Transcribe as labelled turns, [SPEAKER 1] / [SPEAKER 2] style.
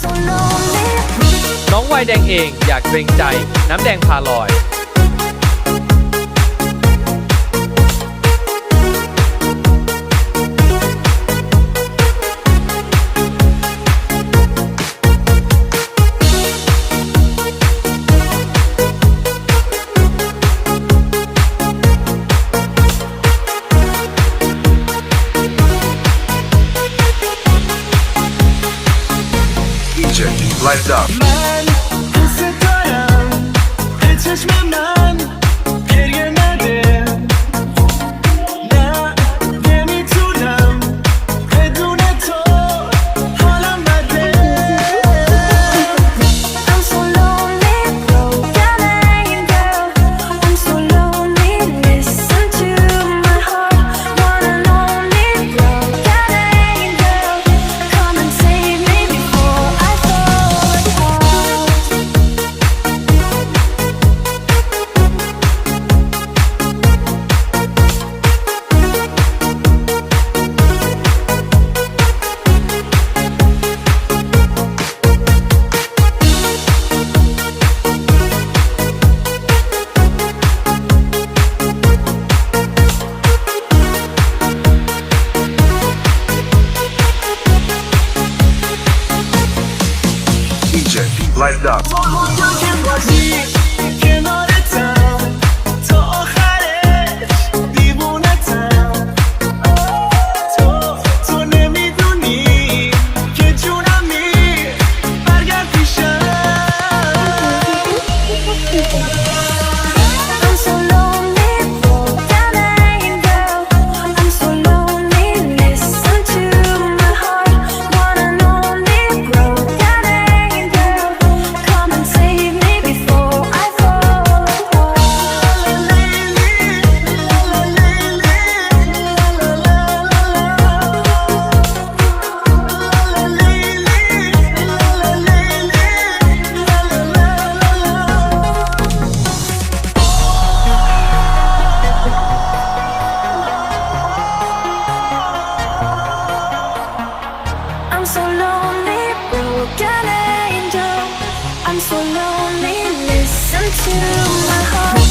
[SPEAKER 1] so lonely
[SPEAKER 2] น้องวัยแดงเองอยากเกรงใจน้ำแดงพาลอย
[SPEAKER 3] Lights up.
[SPEAKER 4] 난 있을 거야. 잊혀지면 난 길게 나대. 나 괜히 두려움. 내 눈에 또 하란 말해.
[SPEAKER 1] I'm so lonely broken angel I'm so lonely listen to my heart one and only broken angel come and save me before I fall apart
[SPEAKER 3] DJ, lights up.
[SPEAKER 4] 어떻게 거지? 이게 너랬다. 더 하래. 네보냈다. 또 내미 눈이 개주남이 빨간 티셔츠.
[SPEAKER 1] I'm so lonely broken angel I'm so lonely listen to my heart one and only broken angel come and save me before I fall I'm so lonely broken angel I'm so lonely listen to my heart